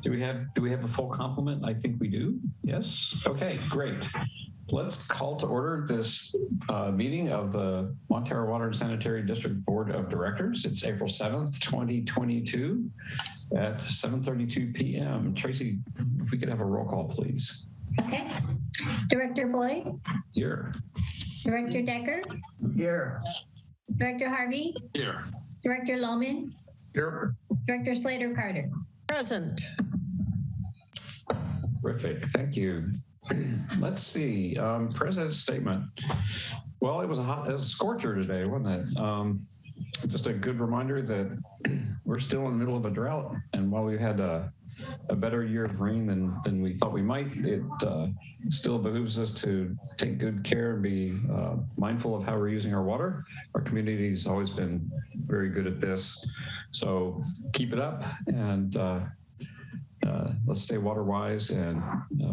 Do we have a full complement? I think we do. Yes. Okay, great. Let's call to order this meeting of the Montara Water and Sanitary District Board of Directors. It's April 7th, 2022 at 7:32 p.m. Tracy, if we could have a roll call, please. Okay. Director Boyd? Here. Director Decker? Here. Director Harvey? Here. Director Lohman? Here. Director Slater-Carter? Present. Terrific. Thank you. Let's see. President's statement. Well, it was a scorcher today, wasn't it? Just a good reminder that we're still in the middle of a drought, and while we had a better year of rain than we thought we might, it still behooves us to take good care and be mindful of how we're using our water. Our community's always been very good at this, so keep it up, and let's stay water wise and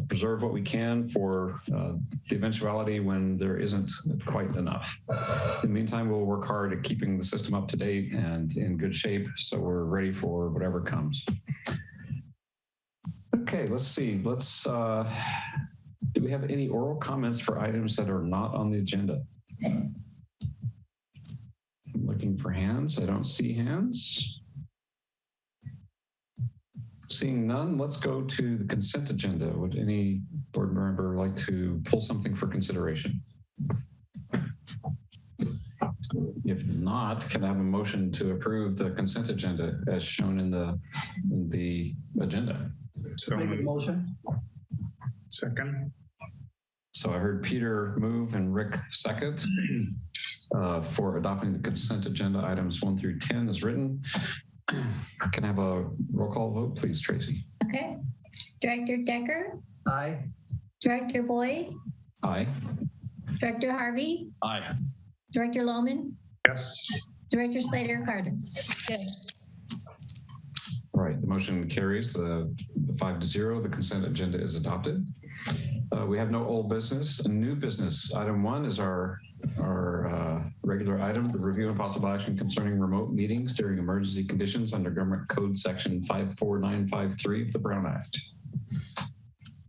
preserve what we can for the eventuality when there isn't quite enough. In the meantime, we'll work hard at keeping the system up to date and in good shape so we're ready for whatever comes. Okay, let's see. Do we have any oral comments for items that are not on the agenda? I'm looking for hands. I don't see hands. Seeing none, let's go to the consent agenda. Would any board member like to pull something for consideration? If not, can I have a motion to approve the consent agenda as shown in the agenda? So make a motion. Second. So I heard Peter move and Rick second for adopting the consent agenda items 1 through 10 as written. Can I have a roll call vote, please, Tracy? Okay. Director Decker? Aye. Director Boyd? Aye. Director Harvey? Aye. Director Lohman? Yes. Director Slater-Carter? Yes. All right, the motion carries the 5-0. The consent agenda is adopted. We have no old business. New business. Item 1 is our regular item, the review and possible action concerning remote meetings during emergency conditions under Government Code Section 54953 of the Brown Act.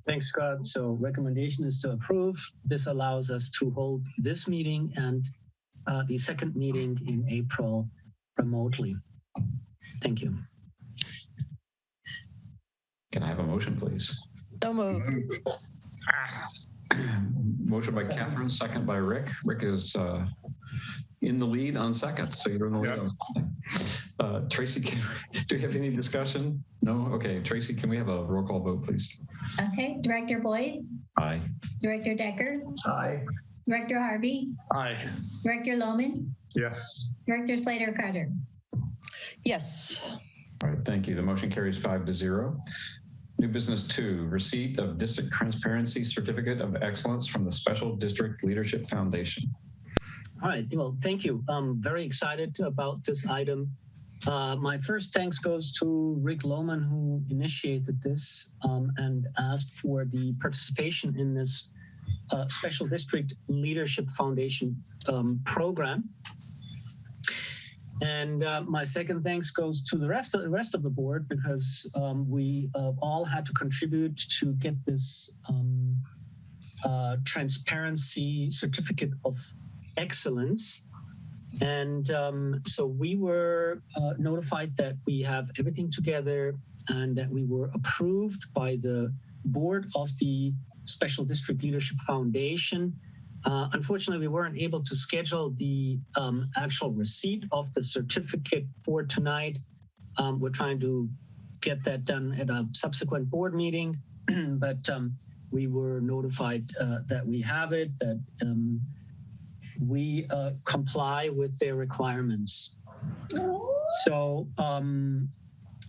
Thanks, Scott. So recommendation is to approve. This allows us to hold this meeting and the second meeting in April remotely. Thank you. Can I have a motion, please? So moved. Motion by Catherine, second by Rick. Rick is in the lead on second, so you're in the lead. Tracy, do you have any discussion? No? Okay, Tracy, can we have a roll call vote, please? Okay. Director Boyd? Aye. Director Decker? Aye. Director Harvey? Aye. Director Lohman? Yes. Director Slater-Carter? Yes. All right, thank you. The motion carries 5-0. New business 2, receipt of District Transparency Certificate of Excellence from the Special District Leadership Foundation. All right, well, thank you. I'm very excited about this item. My first thanks goes to Rick Lohman, who initiated this and asked for the participation in this Special District Leadership Foundation program. And my second thanks goes to the rest of the board, because we all had to contribute to get this transparency certificate of excellence. And so we were notified that we have everything together and that we were approved by the board of the Special District Leadership Foundation. Unfortunately, we weren't able to schedule the actual receipt of the certificate for tonight. We're trying to get that done at a subsequent board meeting, but we were notified that we have it, that we comply with their requirements. So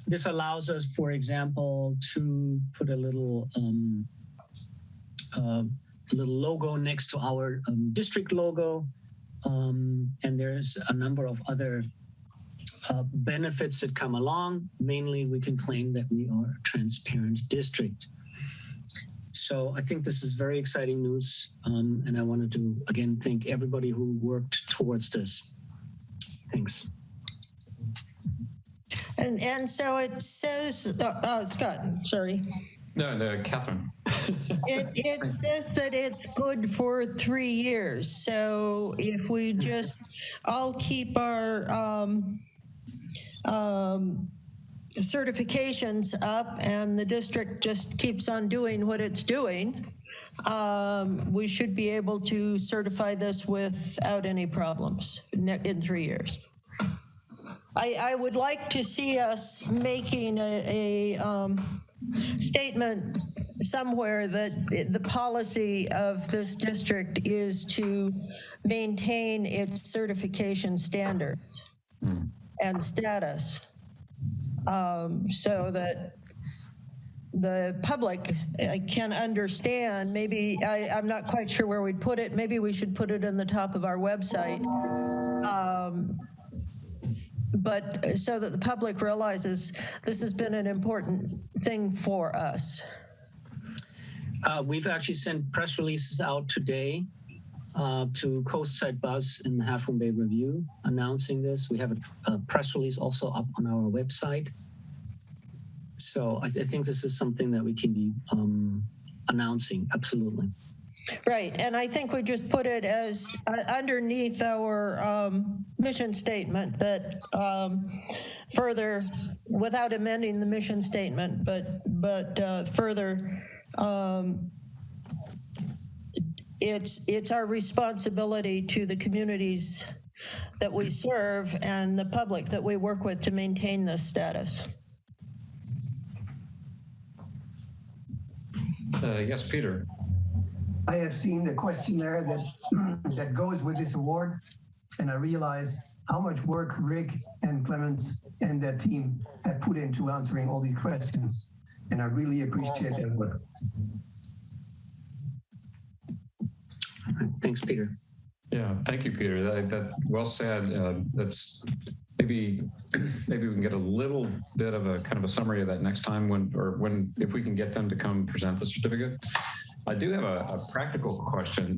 this allows us, for example, to put a little logo next to our district logo. And there's a number of other benefits that come along. Mainly, we can claim that we are a transparent district. So I think this is very exciting news. And I wanted to, again, thank everybody who worked towards this. Thanks. And so it says, Scott, sorry. No, Catherine. It says that it's good for 3 years. So if we just all keep our certifications up and the district just keeps on doing what it's doing, we should be able to certify this without any problems in 3 years. I would like to see us making a statement somewhere that the policy of this district is to maintain its certification standards and status, so that the public can understand. Maybe I'm not quite sure where we'd put it. Maybe we should put it in the top of our website. But so that the public realizes this has been an important thing for us. We've actually sent press releases out today to Coastside Buzz and the Half Moon Bay Review announcing this. We have a press release also up on our website. So I think this is something that we can be announcing, absolutely. Right, and I think we just put it as underneath our mission statement that further, without amending the mission statement, but further, it's our responsibility to the communities that we serve and the public that we work with to maintain this status. Yes, Peter. I have seen the questionnaire that goes with this award, and I realize how much work Rick and Clemens and their team have put into answering all these questions, and I really appreciate that work. Thanks, Peter. Yeah, thank you, Peter. That's well said. That's maybe we can get a little bit of a kind of a summary of that next time if we can get them to come present the certificate. I do have a practical question.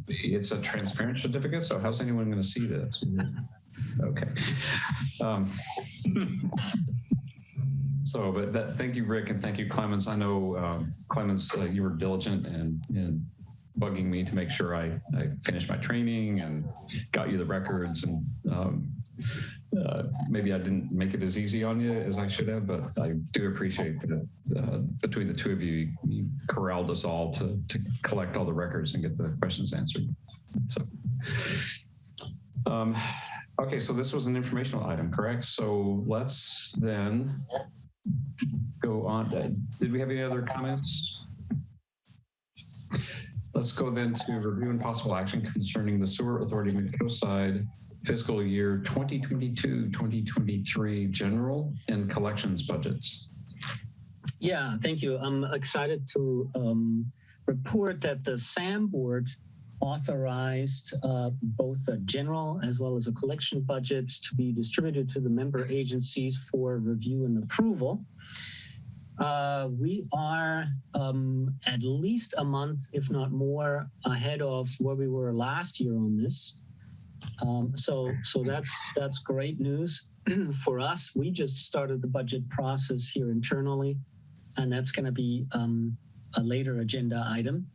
It's a transparent certificate, so how's anyone going to see this? Okay. Thank you, Rick, and thank you, Clemens. I know, Clemens, you were diligent and bugging me to make sure I finished my training and got you the records. And maybe I didn't make it as easy on you as I should have, but I do appreciate that between the two of you, you corralled us all to collect all the records and get the questions answered. So, okay, so this was an informational item, correct? So let's then go on. Did we have any other comments? Let's go then to review and possible action concerning the Sewer Authority Mid-Coastside fiscal year 2022-2023 general and collections budgets. Yeah, thank you. I'm excited to report that the SAM board authorized both a general as well as a collection budgets to be distributed to the member agencies for review and approval. We are at least a month, if not more, ahead of where we were last year on this. So that's great news for us. We just started the budget process here internally, and that's going to be a later agenda item.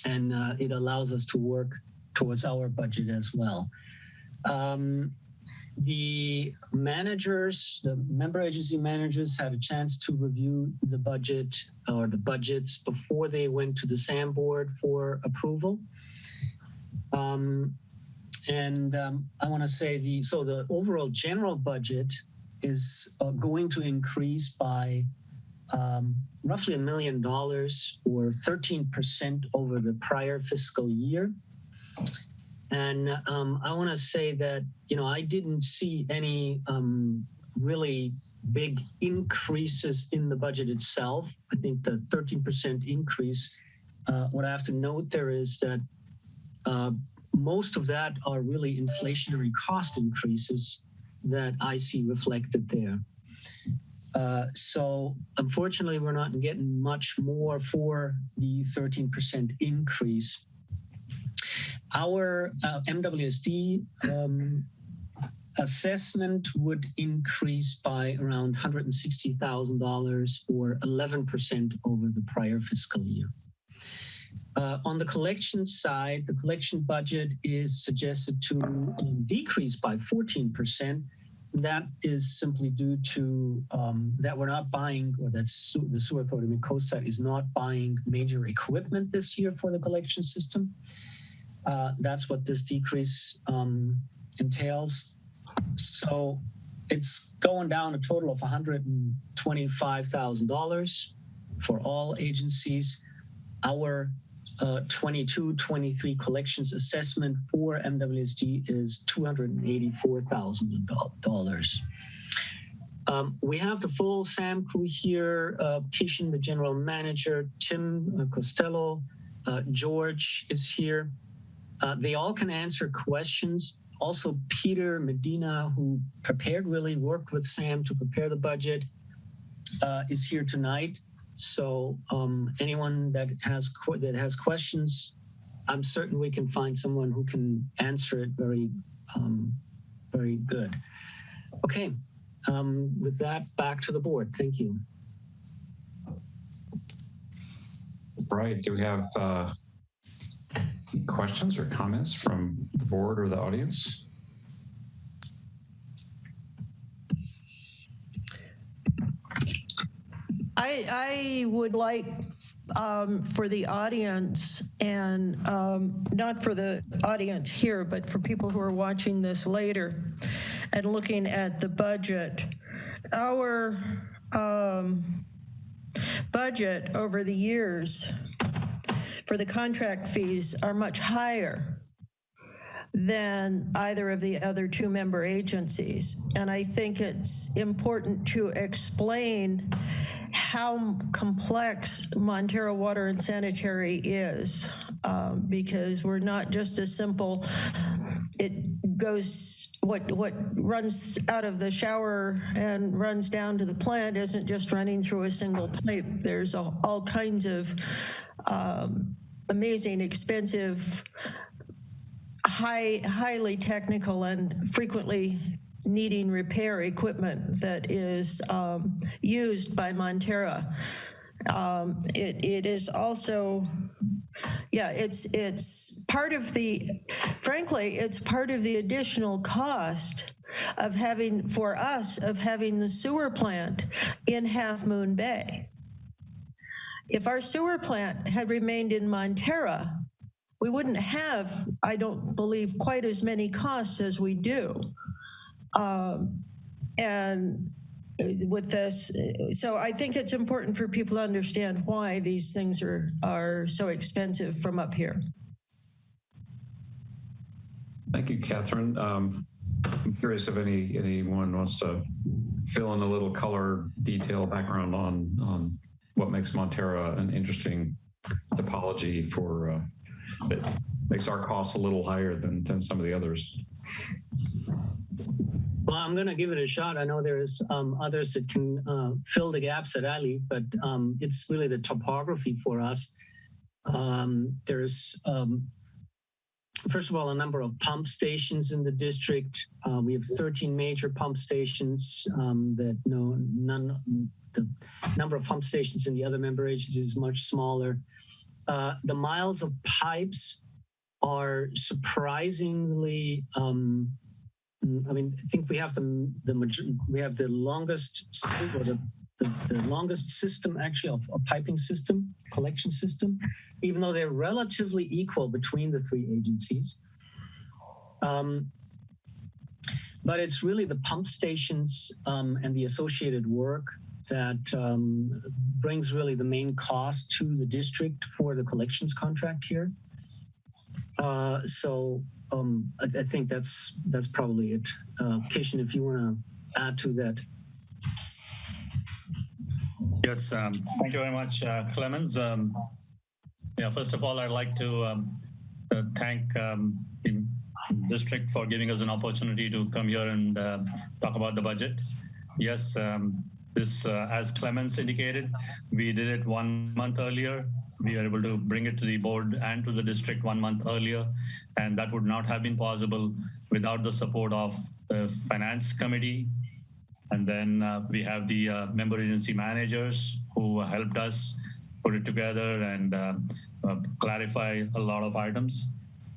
And it allows us to work towards our budget as well. The managers, the member agency managers had a chance to review the budget or the budgets before they went to the SAM board for approval. I want to say the overall general budget is going to increase by roughly $1 million or 13% over the prior fiscal year. And I want to say that, I didn't see any really big increases in the budget itself. I think the 13% increase, what I have to note there is that most of that are really inflationary cost increases that I see reflected there. So unfortunately, we're not getting much more for the 13% increase. Our MWSD assessment would increase by around $160,000 or 11% over the prior fiscal year. On the collection side, the collection budget is suggested to decrease by 14%. That is simply due to that we're not buying, or that the Sewer Authority of Costa is not buying major equipment this year for the collection system. That's what this decrease entails. So it's going down a total of $125,000 for all agencies. Our 22-23 collections assessment for MWSD is $284,000. We have the full SAM crew here, Kishan, the general manager, Tim Costello, George is here. They all can answer questions. Also, Peter Medina, who worked with Sam to prepare the budget, is here tonight. So anyone that has questions, I'm certain we can find someone who can answer it very good. Okay, with that, back to the board. Thank you. Right, do we have any questions or comments from the board or the audience? I would like for the audience, and not for the audience here, but for people who are watching this later and looking at the budget, our budget over the years for the contract fees are much higher than either of the other two member agencies. And I think it's important to explain how complex Montara Water and Sanitary is, because we're not just a simple, it goes, what runs out of the shower and runs down to the plant isn't just running through a single pipe. There's all kinds of amazing, expensive, highly technical and frequently needing repair equipment that is used by Montara. It is also, yeah, it's part of the, frankly, it's part of the additional cost of having, for us, of having the sewer plant in Half Moon Bay. If our sewer plant had remained in Montara, we wouldn't have, I don't believe, quite as many costs as we do. And with this, so I think it's important for people to understand why these things are so expensive from up here. Thank you, Catherine. I'm curious if anyone wants to fill in a little color detail background on what makes Montara an interesting topology for that makes our costs a little higher than some of the others. Well, I'm going to give it a shot. I know there's others that can fill the gaps that I leave, but it's really the topography for us. There's, first of all, a number of pump stations in the district. We have 13 major pump stations the number of pump stations in the other member agencies is much smaller. The miles of pipes are surprisingly, I mean, I think we have the longest, or the longest system actually of a piping system, collection system, even though they're relatively equal between the three agencies. But it's really the pump stations and the associated work that brings really the main cost to the district for the collections contract here. I think that's probably it. Kishan, if you want to add to that. Yes, thank you very much, Clemens. Yeah, first of all, I'd like to thank the district for giving us an opportunity to come here and talk about the budget. Yes, This, as Clemens indicated, we did it 1 month earlier. We were able to bring it to the board and to the district 1 month earlier, and that would not have been possible without the support of the finance committee. And then we have the member agency managers who helped us put it together and clarify a lot of items.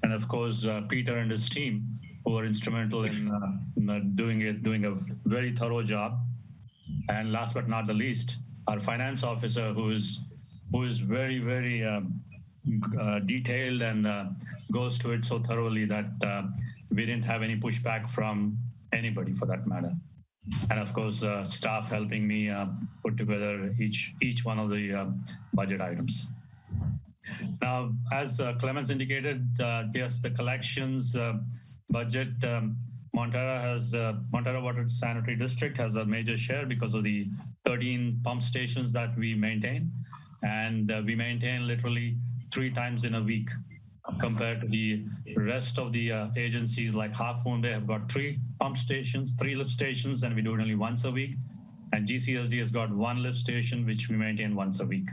And of course, Peter and his team, who were instrumental in doing a very thorough job. And last but not the least, our finance officer, who is very, very detailed and goes to it so thoroughly that we didn't have any pushback from anybody for that matter. And of course, staff helping me put together each one of the budget items. Now, as Clemens indicated, yes, the collections budget, Montara Water Sanitary District has a major share because of the 13 pump stations that we maintain. And we maintain literally 3 times in a week compared to the rest of the agencies like Half Moon Bay have got 3 pump stations, 3 lift stations, and we do it only once a week. And GCSD has got 1 lift station, which we maintain once a week.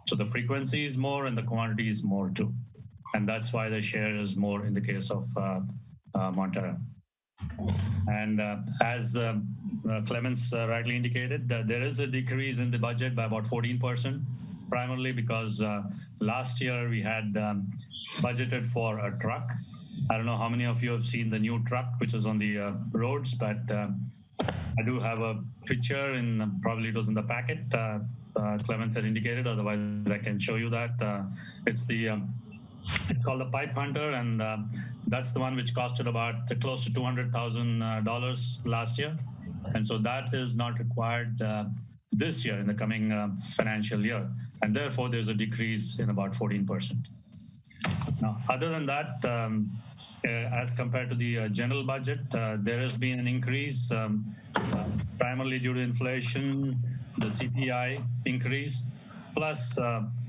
So the frequency is more and the quantity is more too. And that's why the share is more in the case of Montara. And as Clemens rightly indicated, there is a decrease in the budget by about 14%, primarily because last year we had budgeted for a truck. I don't know how many of you have seen the new truck, which is on the roads, but I do have a picture, and probably it was in the packet. Clemens had indicated, otherwise I can show you that. It's called the Pipe Hunter, and that's the one which costed about close to $200,000 last year. And so that is not required this year in the coming financial year. And therefore, there's a decrease in about 14%. Now, other than that, as compared to the general budget, there has been an increase, primarily due to inflation, the CPI increase, plus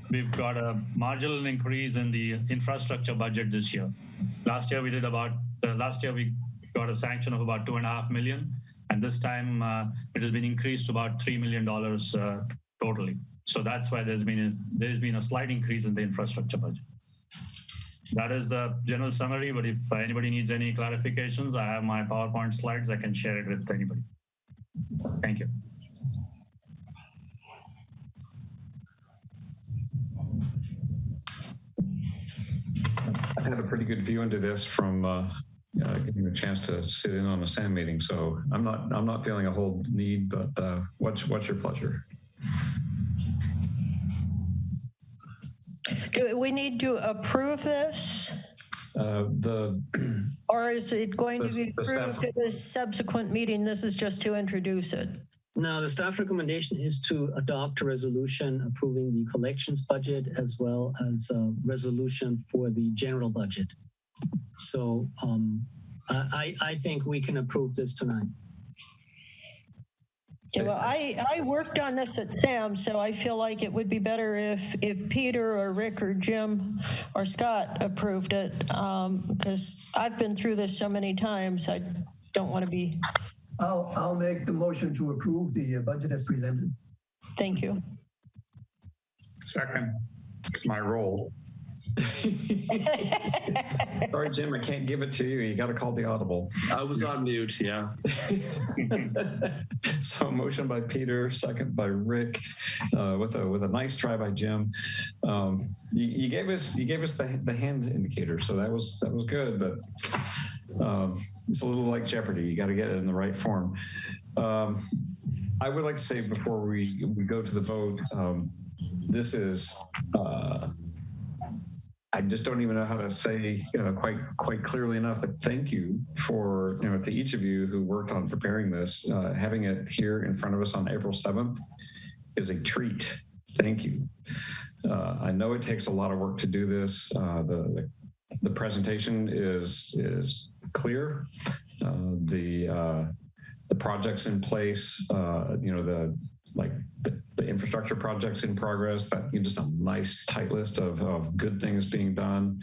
we've got a marginal increase in the infrastructure budget this year. Last year we got a sanction of about $2.5 million, and this time it has been increased to about $3 million totally. So that's why there's been a slight increase in the infrastructure budget. That is a general summary, but if anybody needs any clarifications, I have my PowerPoint slides. I can share it with anybody. Thank you. I had a pretty good view into this from getting a chance to sit in on a SAM meeting, so I'm not feeling a whole need. But what's your pleasure? Do we need to approve this? Or is it going to be approved at a subsequent meeting? This is just to introduce it. No, the staff recommendation is to adopt a resolution approving the collections budget as well as a resolution for the general budget. So I think we can approve this tonight. Yeah, well, I worked on this at SAM, so I feel like it would be better if Peter or Rick or Jim or Scott approved it, because I've been through this so many times. I don't want to be. I'll make the motion to approve the budget as presented. Thank you. Second, it's my role. Sorry, Jim, I can't give it to you. You got to call the audible. I was on mute, yeah. So motion by Peter, second by Rick, with a nice try by Jim. You gave us the hand indicator, so that was good, but it's a little like Jeopardy. You got to get it in the right form. I would like to say before we go to the vote, this is. I just don't even know how to say quite clearly enough, but thank you for, to each of you who worked on preparing this. Having it here in front of us on April 7th is a treat. Thank you. I know it takes a lot of work to do this. The presentation is clear. The projects in place, the infrastructure projects in progress, that just a nice tight list of good things being done,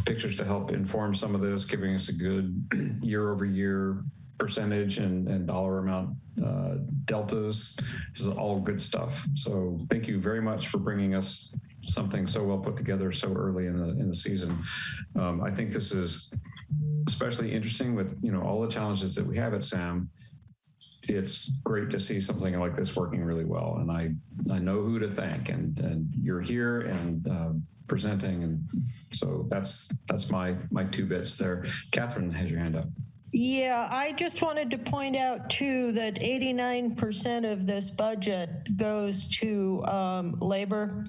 pictures to help inform some of this, giving us a good year-over-year percentage and dollar amount deltas. This is all good stuff. So thank you very much for bringing us something so well put together so early in the season. I think this is especially interesting with all the challenges that we have at SAM. It's great to see something like this working really well, and I know who to thank, and you're here and presenting, and so that's my 2 bits there. Catherine has your hand up. Yeah, I just wanted to point out too that 89% of this budget goes to labor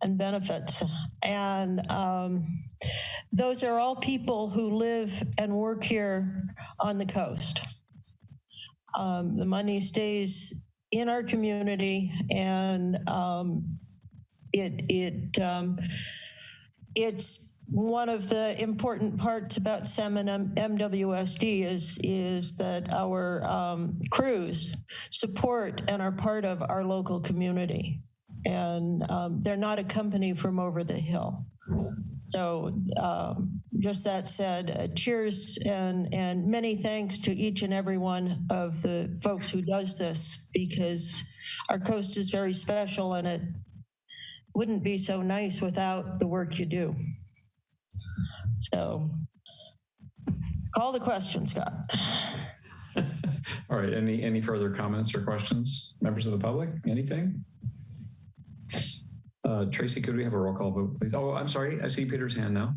and benefits, and those are all people who live and work here on the coast. The money stays in our community, and it's one of the important parts about SAM and MWSD is that our crews support and are part of our local community, and they're not a company from over the hill. So just that said, cheers and many thanks to each and every one of the folks who does this, because our coast is very special and it wouldn't be so nice without the work you do. So call the question, Scott. All right, any further comments or questions? Members of the public, anything? Tracy, could we have a roll call vote, please? Oh, I'm sorry, I see Peter's hand now.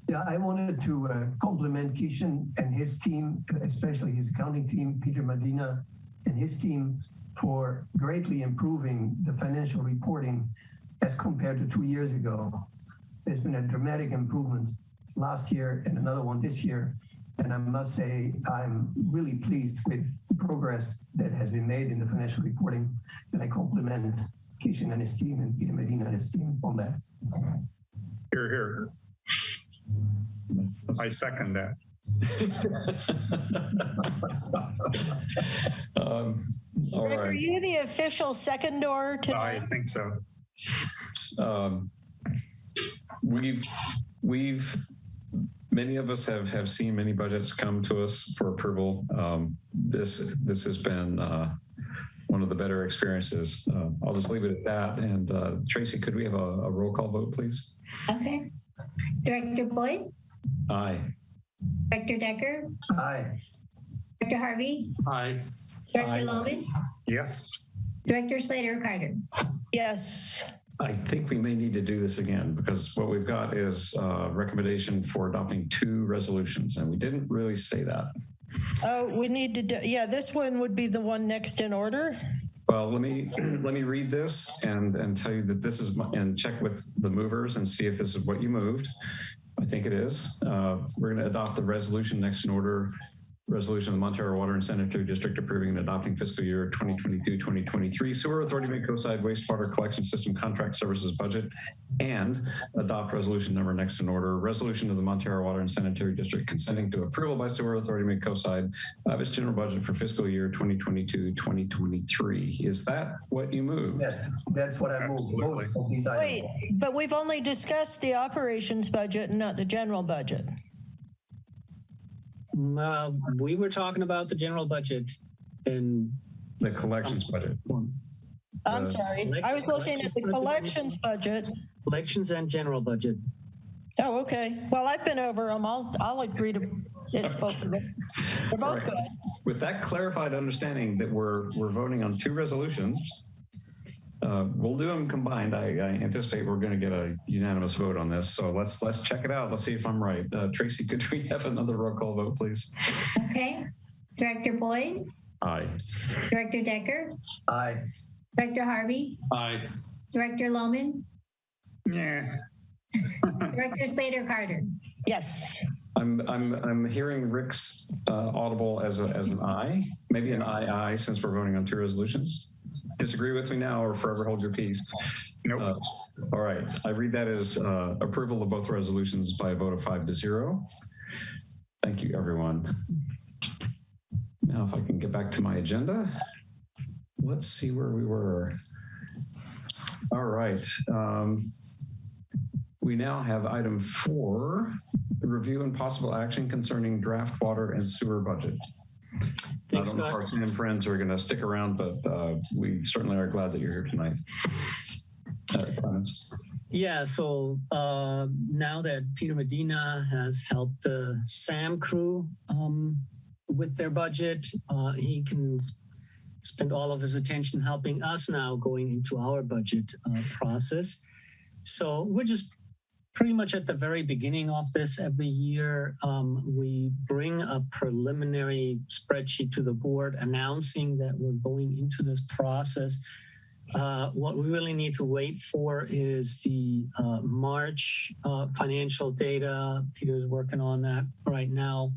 Yeah, I wanted to compliment Kishan and his team, especially his accounting team, Peter Medina and his team, for greatly improving the financial reporting as compared to 2 years ago. There's been a dramatic improvement last year and another one this year. And I must say, I'm really pleased with the progress that has been made in the financial reporting, and I compliment Kishan and his team and Peter Medina and his team on that. Here, here. I second that. All Rick, right. are you the official secondor tonight? I think so. We've many of us have seen many budgets come to us for approval. This has been one of the better experiences. I'll just leave it at that. And Tracy, could we have a roll call vote, please? Okay. Director Boyd? Aye. Director Decker? Aye. Director Harvey? Aye. Director Aye. Loman? Yes. Director Slater-Carter? Yes. I think we may need to do this again, because what we've got is a recommendation for adopting 2 resolutions, and we didn't really say that. Oh, we need to do, yeah, this one would be the one next in order. Well, let me read this and tell you that this is and check with the movers and see if this is what you moved. I think it is. We're going to adopt the resolution next in order. Resolution of the Montara Water and Sanitary District approving and adopting fiscal year 2022-2023 Sewer Authority Mid-Coast Wastewater Collection System Contract Services Budget, and adopt resolution number next in order. Resolution of the Montara Water and Sanitary District consenting to approval by Sewer Authority Mid-Coast of its general budget for fiscal year 2022-2023. Is that what you moved? Yes, that's what I moved. Absolutely. Both of these items. Wait, but we've only discussed the operations budget and not the general budget. We were talking about the general budget and The collections budget. I'm sorry. I was looking at the collections budget. Collections and general budget. Oh, okay. Well, I've been over them. I'll agree to it's both of them. They're both Right. good. With that clarified understanding that we're voting on 2 resolutions, we'll do them combined. I anticipate we're going to get a unanimous vote on this. So let's check it out. Let's see if I'm right. Tracy, could we have another roll call vote, please? Okay. Director Boyd? Aye. Director Decker? Aye. Director Harvey? Aye. Director Loman? Yeah. Director Slater-Carter? Yes. I'm hearing Rick's audible as an aye, maybe an aye since we're voting on 2 resolutions. Disagree with me now or forever hold your peace. Nope. All right. I read that as approval of both resolutions by a vote of 5-0. Thank you, everyone. Now, if I can get back to my agenda, let's see where we were. All right. We now have item 4, the review and possible action concerning draft water and sewer budget. Thanks, I don't know if our Scott. Sam friends are going to stick around, but we certainly are glad that you're here tonight. Comments? Yeah, so now that Peter Medina has helped the SAM crew with their budget, he can spend all of his attention helping us now going into our budget process. So we're just pretty much at the very beginning of this. Every year, we bring a preliminary spreadsheet to the board announcing that we're going into this process. What we really need to wait for is the March financial data. Peter's working on that right now.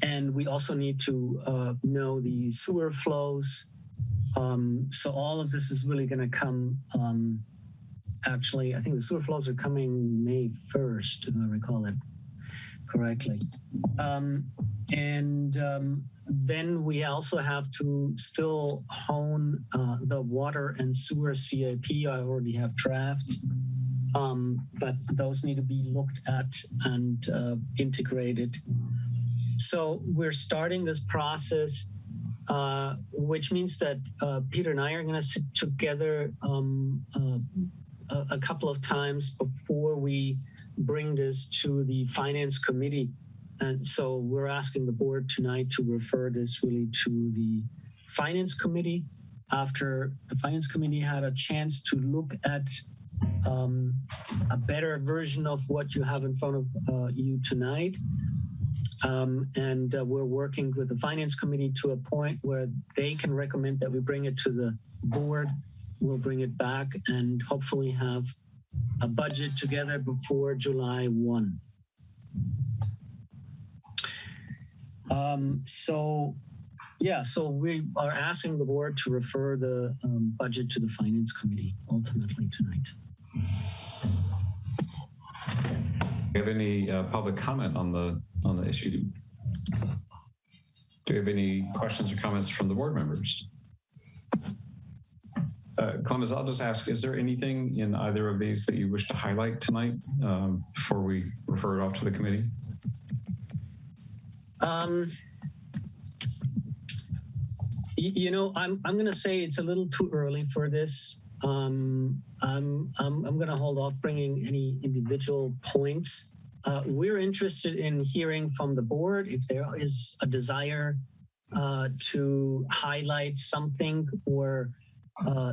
And we also need to know the sewer flows. So all of this is really going to come, actually, I think the sewer flows are coming May 1st, if I recall it correctly. Then we also have to still hone the water and sewer CIP. I already have drafts, but those need to be looked at and integrated. So we're starting this process, which means that Peter and I are going to sit together a couple of times before we bring this to the finance committee. And so we're asking the board tonight to refer this really to the finance committee after the finance committee had a chance to look at a better version of what you have in front of you tonight. We're working with the finance committee to a point where they can recommend that we bring it to the board. We'll bring it back and hopefully have a budget together before July 1. So we are asking the board to refer the budget to the finance committee ultimately tonight. Do you have any public comment on the issue? Do you have any questions or comments from the board members? Clemens, I'll just ask, is there anything in either of these that you wish to highlight tonight before we refer it off to the committee? You know, I'm going to say it's a little too early for this. I'm going to hold off bringing any individual points. We're interested in hearing from the board if there is a desire to highlight something or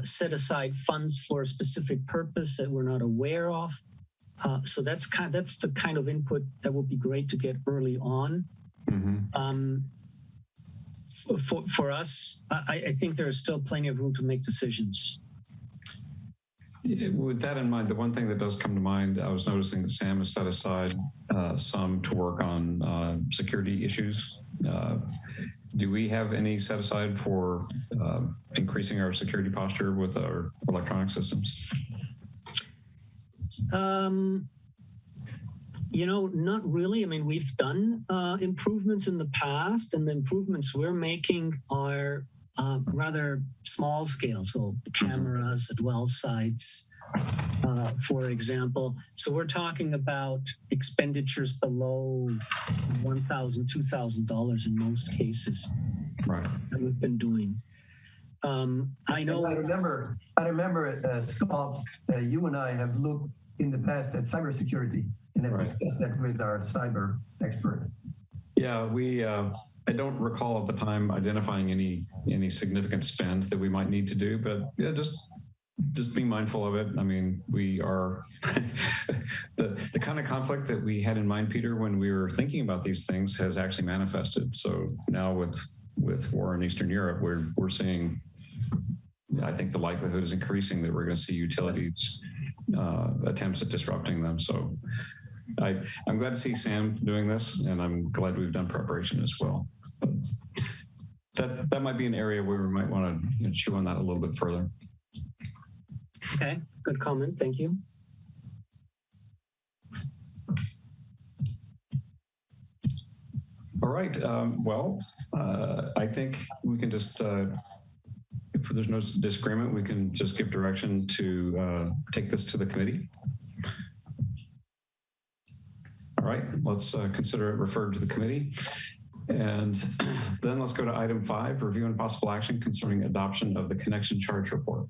set aside funds for a specific purpose that we're not aware of. So that's the kind of input that would be great to get early on. Mm-hmm. For us, I think there is still plenty of room to make decisions. With that in mind, the one thing that does come to mind, I was noticing that Sam has set aside some to work on security issues. Do we have any set aside for increasing our security posture with our electronic systems? You know, not really. I mean, we've done improvements in the past, and the improvements we're making are rather small scale. So cameras at well sites, for example. So we're talking about expenditures below $1,000, $2,000 in most cases. Right. That we've been doing. I know. I remember, Scott, you and I have looked in the past at cybersecurity and have discussed that with our cyber expert. Yeah, I don't recall at the time identifying any significant spend that we might need to do, but yeah, just being mindful of it. I mean, we are the kind of conflict that we had in mind, Peter, when we were thinking about these things has actually manifested. So now with war in Eastern Europe, we're seeing, I think the likelihood is increasing that we're going to see utilities attempts at disrupting them. So I'm glad to see Sam doing this, and I'm glad we've done preparation as well. But that might be an area where we might want to chew on that a little bit further. Okay, good comment. Thank you. All right. I think we can just, if there's no disagreement, we can just give direction to take this to the committee. All right, let's consider it referred to the committee. And then let's go to item 5, review and possible action concerning adoption of the connection charge report.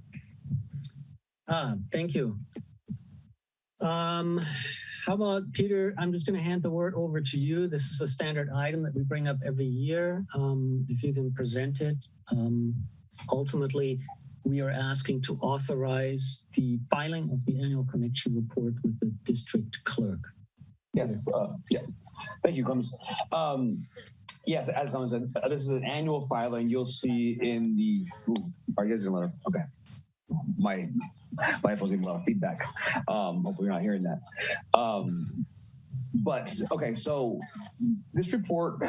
Thank you. How about Peter? I'm just going to hand the word over to you. This is a standard item that we bring up every year. If you can present it. Ultimately, we are asking to authorize the filing of the annual connection report with the district clerk. Yes. Yeah. Thank you, Clemens. Yes, as Clemens said, this is an annual filing. You'll see in the. Are you guys gonna? Okay. My phone's getting a lot of feedback. Hopefully you're not hearing that. But okay, so this report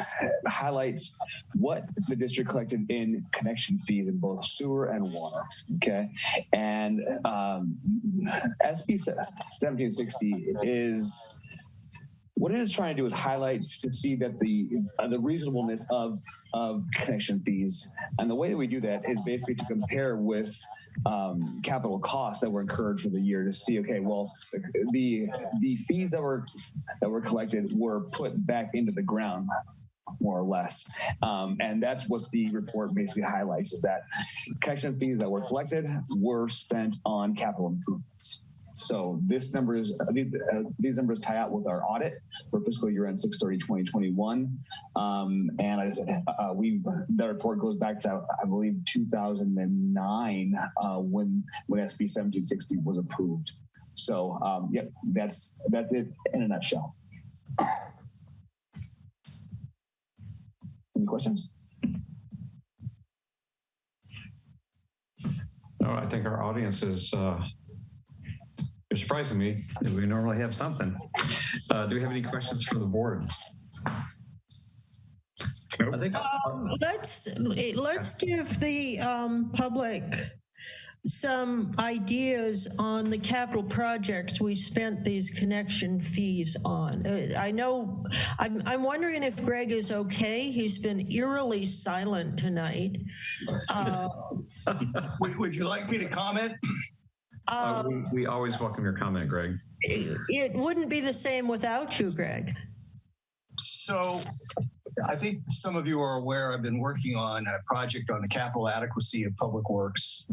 highlights what the district collected in connection fees in both sewer and water. Okay, and SB 1760 is. What it is trying to do is highlight to see that the reasonableness of connection fees, and the way that we do that is basically to compare with capital costs that were incurred for the year to see, okay, well, the fees that were collected were put back into the ground, more or less, and that's what the report basically highlights: is that connection fees that were collected were spent on capital improvements. So this number is these numbers tie out with our audit for fiscal year end 6/30/2021, and I said that report goes back to, I believe, 2009 when SB 1760 was approved. So yep, that's it in a nutshell. Any questions? No, I think our audience is. You're surprising me. We normally have something. Do we have any questions for the board? Nope. I think Let's give the public some ideas on the capital projects we spent these connection fees on. I know, I'm wondering if Greg is okay. He's been eerily silent tonight. Would you like me to comment? we always welcome your comment, Greg. It wouldn't be the same without you, Greg. So I think some of you are aware I've been working on a project on the capital adequacy of public works.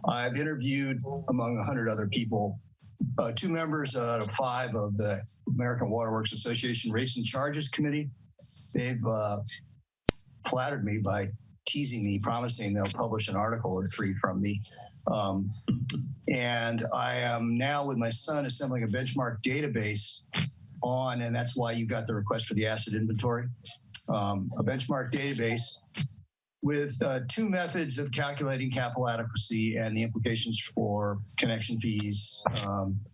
I've interviewed, among 100 other people, 2 members out of 5 of the American Water Works Association Rates and Charges Committee. They've flattered me by teasing me, promising they'll publish an article or 3 from me. And I am now, with my son, assembling a benchmark database on, and that's why you got the request for the asset inventory, a benchmark database with 2 methods of calculating capital adequacy and the implications for connection fees,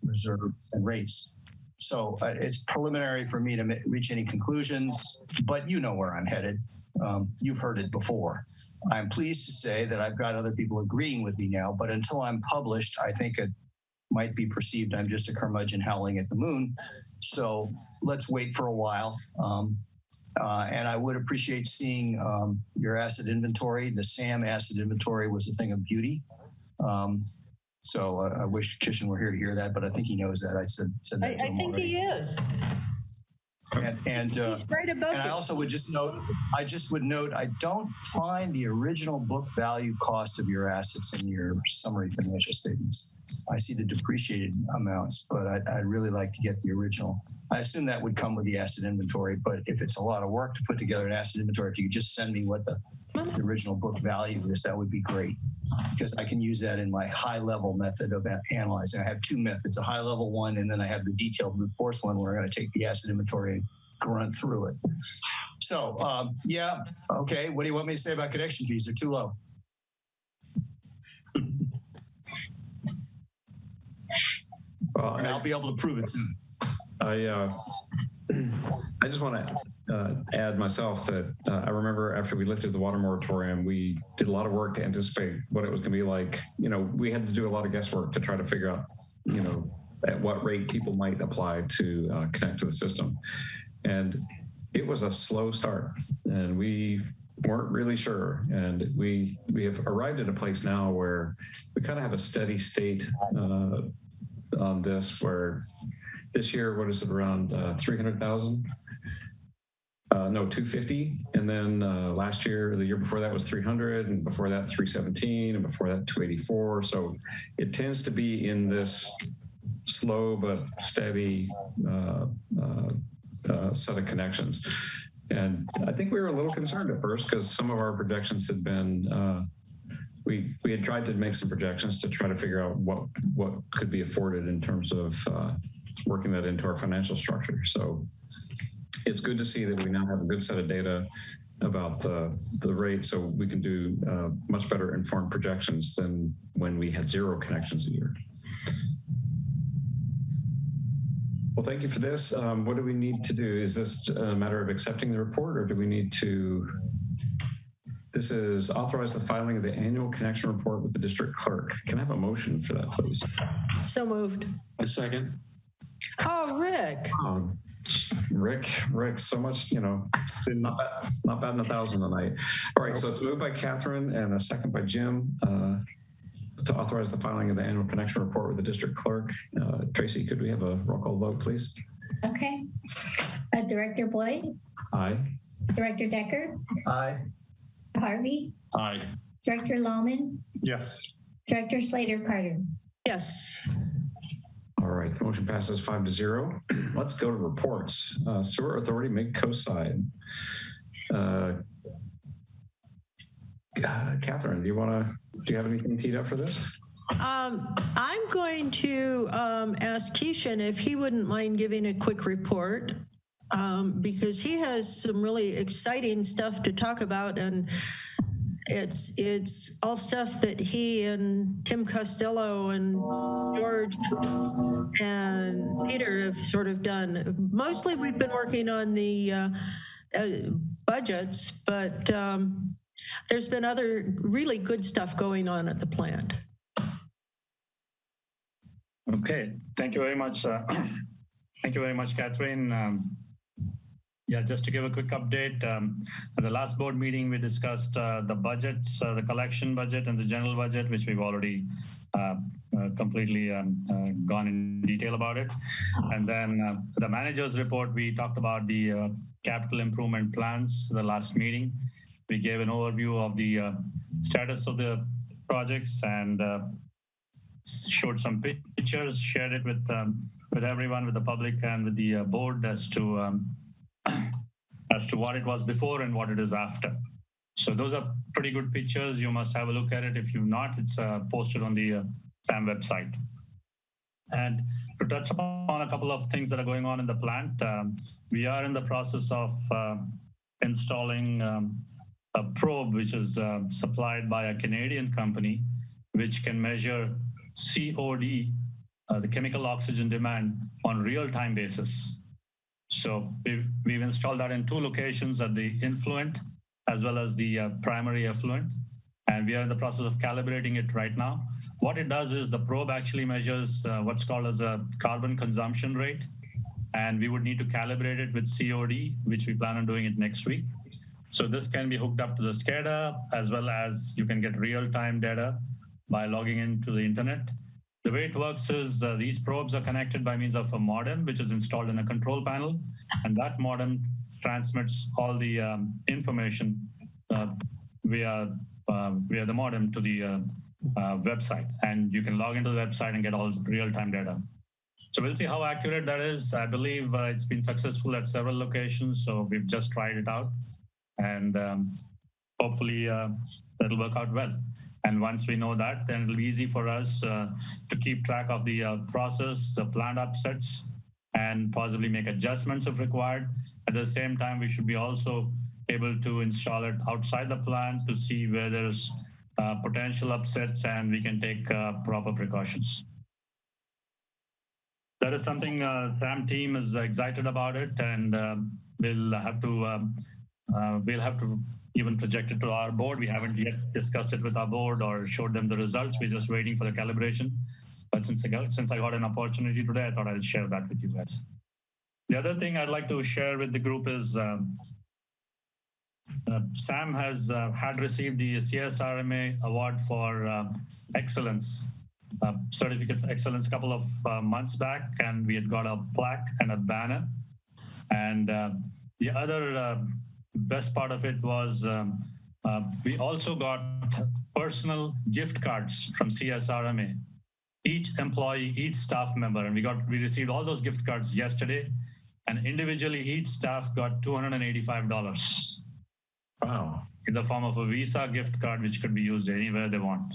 reserve, and rates. So it's preliminary for me to reach any conclusions, but you know where I'm headed. You've heard it before. I'm pleased to say that I've got other people agreeing with me now, but until I'm published, I think it might be perceived I'm just a curmudgeon howling at the moon. So let's wait for a while. And I would appreciate seeing your asset inventory. The SAM asset inventory was a thing of beauty. So I wish Kishan were here to hear that, but I think he knows that. I said that to him think already. he is. And right above I also would just note, I don't find the original book value cost of your assets in your summary financial statements. I see the depreciated amounts, but I'd really like to get the original. I assume that would come with the asset inventory, but if it's a lot of work to put together an asset inventory, if you could just send me what the original book value is, that would be great, because I can use that in my high level method of analyzing. I have 2 methods, a high level one, and then I have the detailed brute force one where I'm going to take the asset inventory and run through it. So yeah, okay, what do you want me to say about connection fees? They're too low. Well, and I'll be able to prove it soon. I just want to add myself that I remember after we lifted the water moratorium, we did a lot of work to anticipate what it was going to be like. You know, we had to do a lot of guesswork to try to figure out, you know, at what rate people might apply to connect to the system. And it was a slow start, and we weren't really sure. And we have arrived at a place now where we kind of have a steady state on this, where this year, what is it, around 300,000? no, 250. And then last year, the year before that was 300, and before that 317, and before that 284. So it tends to be in this slow but steady set of connections. And I think we were a little concerned at first because some of our projections had been, we had tried to make some projections to try to figure out what could be afforded in terms of working that into our financial structure. So it's good to see that we now have a good set of data about the rate, so we can do much better informed projections than when we had 0 connections a year. Well, thank you for this. What do we need to do? Is this a matter of accepting the report, or do we need to? This is authorize the filing of the annual connection report with the district clerk. Can I have a motion for that, please? So moved. A second. Oh, Rick. Rick, so much, not batting 1,000 tonight. All right, so it's moved by Catherine and a second by Jim to authorize the filing of the annual connection report with the district clerk. Tracy, could we have a roll call vote, please? Okay. Director Boyd? Aye. Director Decker? Aye. Harvey? Aye. Director Lohman? Yes. Director Slater Carter? Yes. All right, the motion passes 5-0. Let's go to reports. Sewer Authority Mid-Coast Side. Catherine, do you have anything teed up for this? I'm going to ask Keishan if he wouldn't mind giving a quick report because he has some really exciting stuff to talk about, and it's all stuff that he and Tim Costello and George and Peter have sort of done. Mostly we've been working on the budgets, but there's been other really good stuff going on at the plant. Okay, thank you very much. Thank you very much, Catherine. Yeah, just to give a quick update, at the last board meeting, we discussed the budgets, the collection budget and the general budget, which we've already completely gone in detail about it. And then the manager's report, we talked about the capital improvement plans, the last meeting. We gave an overview of the status of the projects and showed some pictures, shared it with everyone, with the public and with the board as to what it was before and what it is after. So those are pretty good pictures. You must have a look at it. If you've not, it's posted on the SAM website. And to touch upon a couple of things that are going on in the plant, we are in the process of installing a probe which is supplied by a Canadian company, which can measure COD, the chemical oxygen demand, on real-time basis. So we've installed that in 2 locations, at the influent as well as the primary effluent. And we are in the process of calibrating it right now. What it does is the probe actually measures what's called as a carbon consumption rate. And we would need to calibrate it with COD, which we plan on doing it next week. So this can be hooked up to the SCADA, as well as you can get real-time data by logging into the internet. The way it works is these probes are connected by means of a modem, which is installed in a control panel, and that modem transmits all the information via the modem to the website, and you can log into the website and get all real-time data. So we'll see how accurate that is. I believe it's been successful at several locations, so we've just tried it out, and hopefully that'll work out well. And once we know that, then it'll be easy for us to keep track of the process, the plant upsets, and possibly make adjustments if required. At the same time, we should be also able to install it outside the plant to see where there's potential upsets, and we can take proper precautions. That is something SAM team is excited about it, and we'll have to even project it to our board. We haven't yet discussed it with our board or showed them the results. We're just waiting for the calibration. But since I got an opportunity today, I thought I'll share that with you guys. The other thing I'd like to share with the group is SAM has had received the CSRMA award for excellence, certificate for excellence, a couple of months back, and we had got a plaque and a banner. And The other best part of it was we also got personal gift cards from CSRMA. Each employee, each staff member, and we received all those gift cards yesterday, and individually each staff got $285. Wow. In the form of a Visa gift card, which could be used anywhere they want.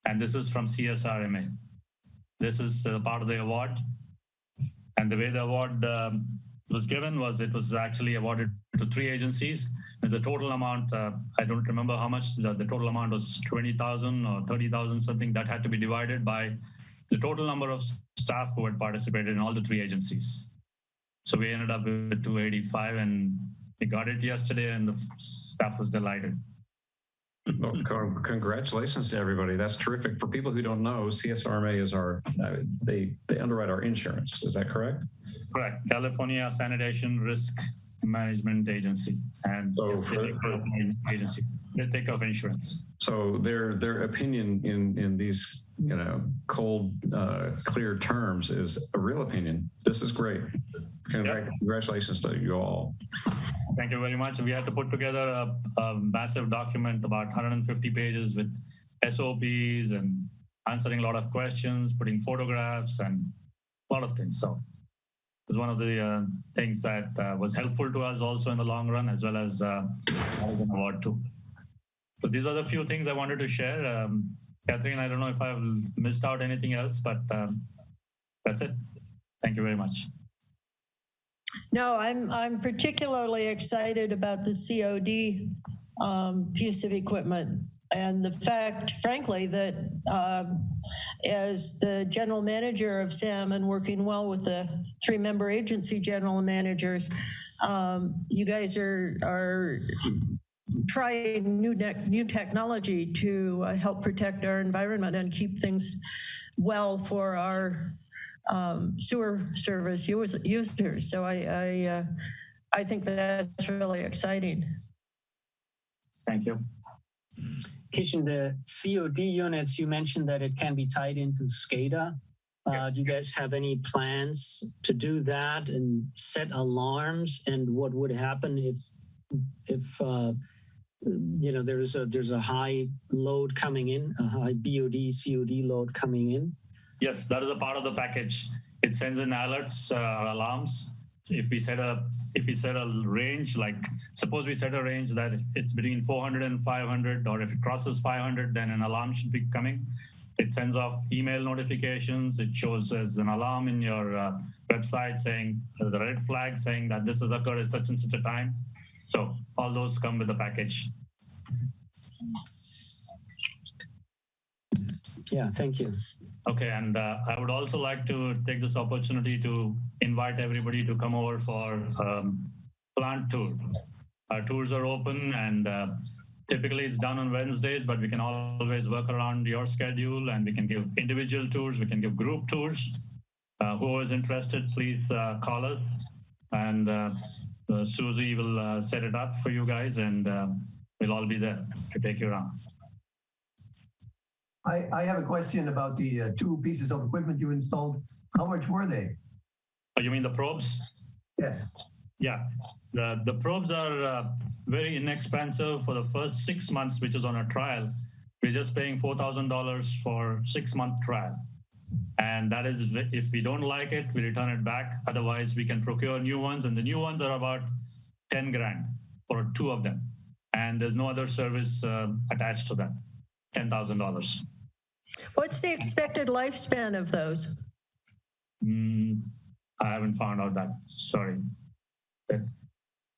And this is from CSRMA. This is part of the award. And the way the award was given was it was actually awarded to 3 agencies. And the total amount, I don't remember how much, the total amount was 20,000 or 30,000, something that had to be divided by the total number of staff who had participated in all the 3 agencies. So we ended up with 285 and we got it yesterday and the staff was delighted. Well, congratulations to everybody. That's terrific. For people who don't know, CSRMA is our, they underwrite our insurance. Is that correct? Correct. California Sanitation Risk Management Agency. And so agency. They take off insurance. So their opinion in these, cold, clear terms is a real opinion. This is great. Congratulations to you all. Thank you very much. We had to put together a massive document, about 150 pages with SOPs and answering a lot of questions, putting photographs and a lot of things. So it was one of the things that was helpful to us also in the long run, as well as an award too. So these are the few things I wanted to share. Catherine, I don't know if I've missed out anything else, but that's it. Thank you very much. No, I'm particularly excited about the COD piece of equipment and the fact, frankly, that as the general manager of SAM and working well with the 3-member agency general managers, you guys are trying new technology to help protect our environment and keep things well for our sewer service users. So I think that's really exciting. Thank you. Kishan, the COD units, you mentioned that it can be tied into SCADA. Yes. Do you guys have any plans to do that and set alarms? And what would happen if there's a high load coming in, a high BOD, COD load coming in? Yes, that is a part of the package. It sends in alerts or alarms. If we set a range, like suppose we set a range that it's between 400 and 500, or if it crosses 500, then an alarm should be coming. It sends off email notifications. It shows as an alarm in your website saying there's a red flag saying that this has occurred at such and such a time. So all those come with the package. Yeah, thank you. Okay, and I would also like to take this opportunity to invite everybody to come over for plant tour. Our tours are open, and typically it's done on Wednesdays, but we can always work around your schedule, and we can give individual tours, we can give group tours. Whoever is interested, please call us, and Susie will set it up for you guys, and we'll all be there to take you around. I have a question about the 2 pieces of equipment you installed. How much were they? Oh, you mean the probes? Yes. Yeah, the probes are very inexpensive for the first 6 months, which is on a trial. We're just paying $4,000 for 6-month trial. And that is, if we don't like it, we return it back. Otherwise, we can procure new ones. And the new ones are about 10 grand for 2 of them. And there's no other service attached to that, $10,000. What's the expected lifespan of those? I haven't found out that, sorry. I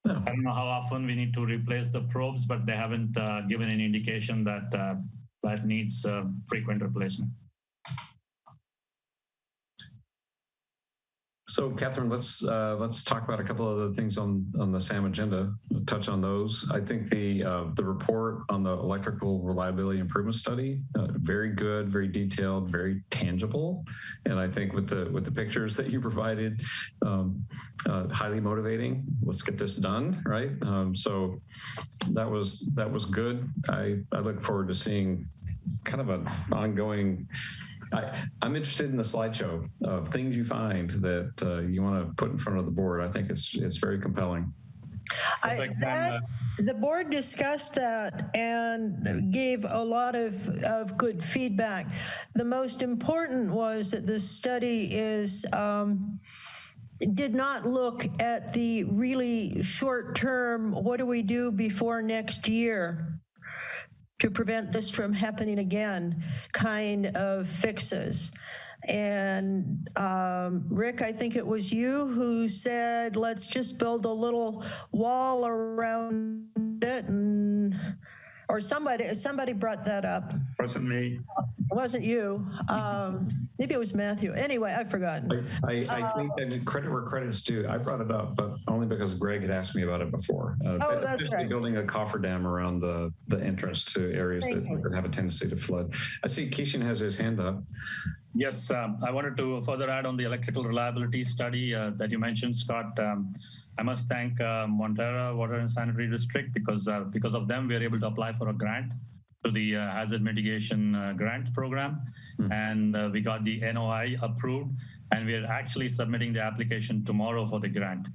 don't know how often we need to replace the probes, but they haven't given any indication that that needs frequent replacement. So, Catherine, let's talk about a couple of other things on the SAM agenda. Touch on those. I think the report on the electrical reliability improvement study, very good, very detailed, very tangible, and I think with the pictures that you provided, highly motivating. Let's get this done, right? So that was good. I look forward to seeing kind of an ongoing. I'm interested in the slideshow of things you find that you want to put in front of the board. I think it's very compelling. The board discussed that and gave a lot of good feedback. The most important was that the study did not look at the really short term, what do we do before next year to prevent this from happening again, kind of fixes. And Rick, I think it was you who said, let's just build a little wall around it, or somebody brought that up. Wasn't me. It wasn't you. Maybe it was Matthew. Anyway, I've forgotten. I think that credit where credit's due. I brought it up, but only because Greg had asked me about it before. That's right. Building a cofferdam around the entrance to areas that have a tendency to flood. I see Keishan has his hand up. Yes, I wanted to further add on the electrical reliability study that you mentioned, Scott. I must thank Montara Water and Sanitary District because of them, we are able to apply for a grant to the hazard mitigation grant program. And we got the NOI approved, and we are actually submitting the application tomorrow for the grant.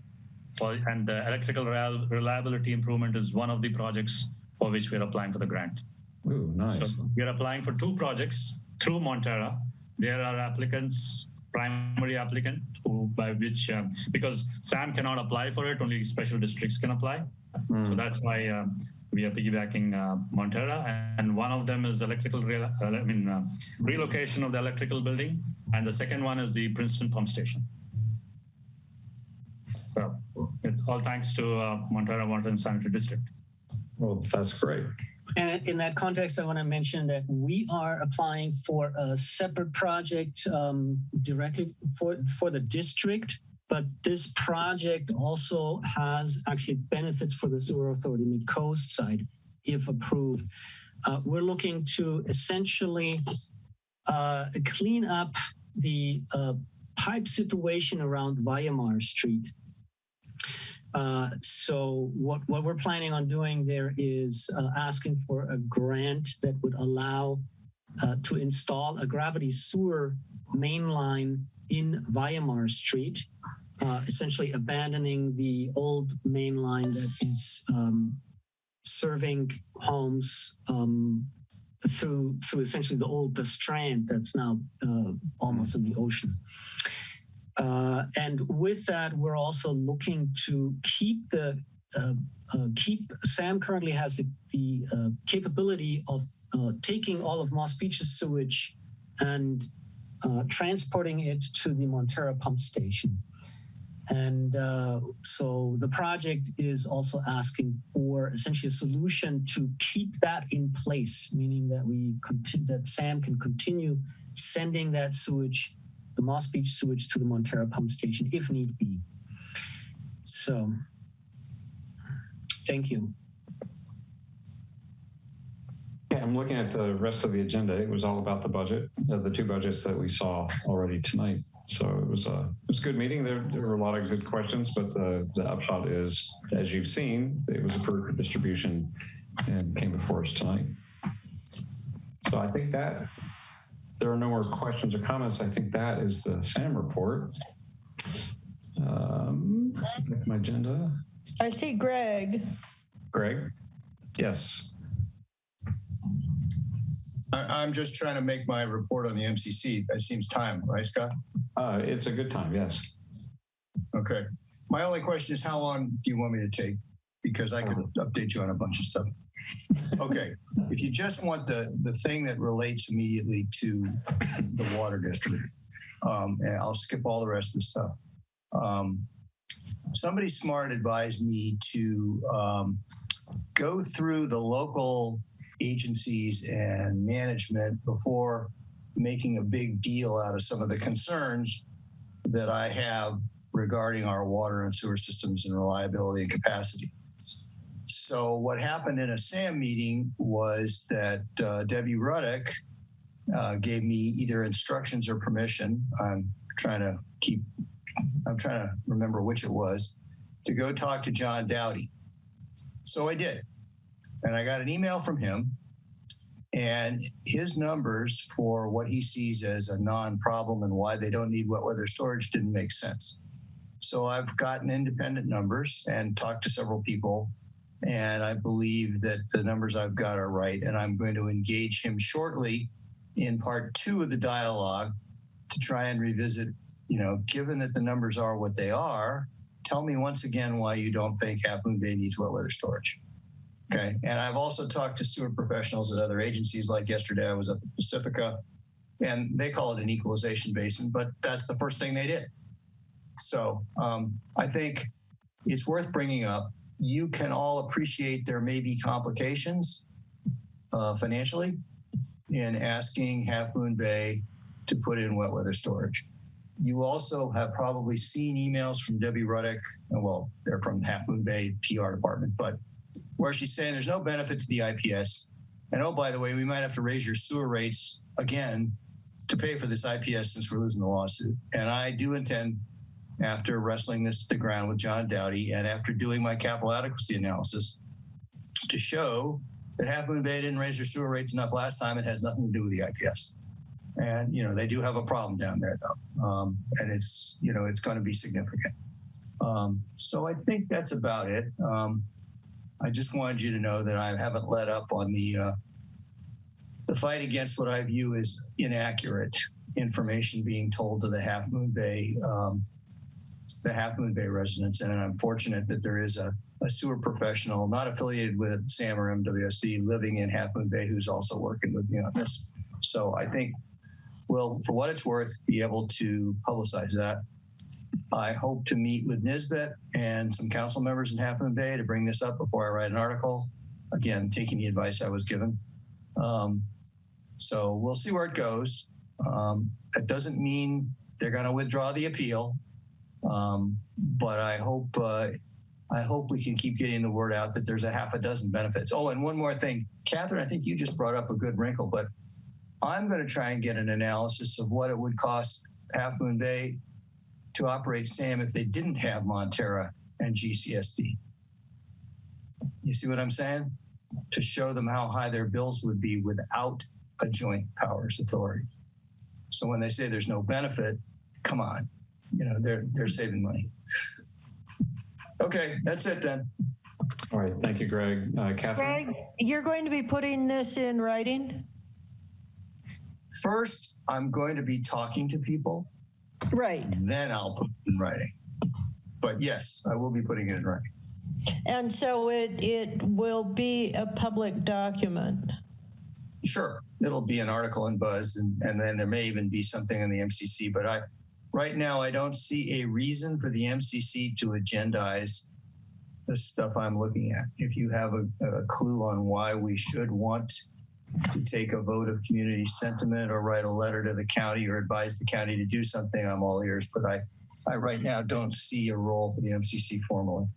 And the electrical reliability improvement is one of the projects for which we're applying for the grant. Ooh, nice. So we're applying for 2 projects through Montara. There are applicants, primary applicant, because SAM cannot apply for it, only special districts can apply. So that's why we are piggybacking Montara, and one of them is relocation of the electrical building, and the second one is the Princeton pump station. So it's all thanks to Montara Water and Sanitary District. Well, that's great. And in that context, I want to mention that we are applying for a separate project directly for the district, but this project also has actually benefits for the sewer authority mid-coast side, if approved. We're looking to essentially clean up the pipe situation around Weimar Street. So what we're planning on doing there is asking for a grant that would allow to install a gravity sewer main line in Weimar Street, essentially abandoning the old main line that is serving homes through essentially the strand that's now almost in the ocean. And with that, we're also looking to keep SAM currently has the capability of taking all of Moss Beach's sewage and transporting it to the Montara pump station. And so the project is also asking for essentially a solution to keep that in place, meaning that that SAM can continue sending that sewage, the Moss Beach sewage, to the Montara pump station if need be. So, thank you. Yeah, I'm looking at the rest of the agenda. It was all about the budget, the 2 budgets that we saw already tonight. So it was a good meeting. There were a lot of good questions, but the upshot is, as you've seen, it was approved for distribution and came before us tonight. So I think that there are no more questions or comments. I think that is the SAM report. My agenda. I see Greg. Greg? Yes. I'm just trying to make my report on the MCC. It seems time, right, Scott? It's a good time, yes. Okay. My only question is, how long do you want me to take? Because I could update you on a bunch of stuff. Okay. If you just want the thing that relates immediately to the water district, and I'll skip all the rest of the stuff. Somebody smart advised me to go through the local agencies and management before making a big deal out of some of the concerns that I have regarding our water and sewer systems and reliability and capacity. So what happened in a SAM meeting was that Debbie Ruddick gave me either instructions or permission. I'm trying to remember which it was, to go talk to John Dowdy. So I did. And I got an email from him, and his numbers for what he sees as a non-problem and why they don't need wet weather storage didn't make sense. So I've gotten independent numbers and talked to several people, and I believe that the numbers I've got are right. And I'm going to engage him shortly in part 2 of the dialogue to try and revisit, given that the numbers are what they are, tell me once again why you don't think Half Moon Bay needs wet weather storage. Okay. And I've also talked to sewer professionals at other agencies. Like yesterday, I was up at Pacifica, and they call it an equalization basin, but that's the first thing they did. So I think it's worth bringing up. You can all appreciate there may be complications financially in asking Half Moon Bay to put in wet weather storage. You also have probably seen emails from Debbie Ruddick, well, they're from Half Moon Bay PR department, but where she's saying there's no benefit to the IPS. And oh, by the way, we might have to raise your sewer rates again to pay for this IPS since we're losing the lawsuit. And I do intend, after wrestling this to the ground with John Dowdy and after doing my capital adequacy analysis, to show that Half Moon Bay didn't raise their sewer rates enough last time. It has nothing to do with the IPS. And, they do have a problem down there, though. And it's, it's going to be significant. So I think that's about it. I just wanted you to know that I haven't let up on the fight against what I view as inaccurate information being told to the Half Moon Bay residents. And I'm fortunate that there is a sewer professional not affiliated with SAM or MWSD living in Half Moon Bay who's also working with me on this. So I think we'll, for what it's worth, be able to publicize that. I hope to meet with Nisbet and some council members in Half Moon Bay to bring this up before I write an article. Again, taking the advice I was given. So we'll see where it goes. That doesn't mean they're going to withdraw the appeal, but I hope we can keep getting the word out that there's a half a dozen benefits. Oh, and one more thing, Catherine, I think you just brought up a good wrinkle, but I'm going to try and get an analysis of what it would cost Half Moon Bay to operate SAM if they didn't have Montara and GCSD. You see what I'm saying? To show them how high their bills would be without a joint powers authority. So when they say there's no benefit, come on, they're saving money. Okay, that's it then. All right, thank you, Greg. Catherine? Greg, you're going to be putting this in writing? First, I'm going to be talking to people. Right. Then I'll put it in writing. But yes, I will be putting it in writing. And so it will be a public document. Sure, it'll be an article in Buzz, and then there may even be something in the MCC. But right now, I don't see a reason for the MCC to agendize the stuff I'm looking at. If you have a clue on why we should want to take a vote of community sentiment or write a letter to the county or advise the county to do something, I'm all ears. But I right now don't see a role for the MCC formally.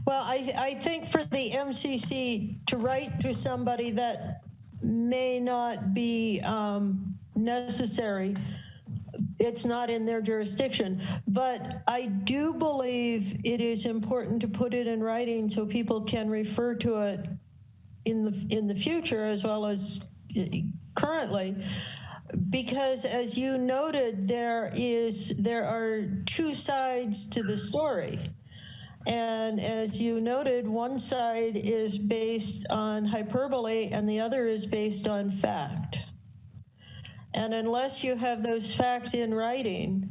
Well, I think for the MCC to write to somebody that may not be necessary, it's not in their jurisdiction. But I do believe it is important to put it in writing so people can refer to it in the future as well as currently, because as you noted, there are two sides to the story. And as you noted, one side is based on hyperbole and the other is based on fact. And unless you have those facts in writing,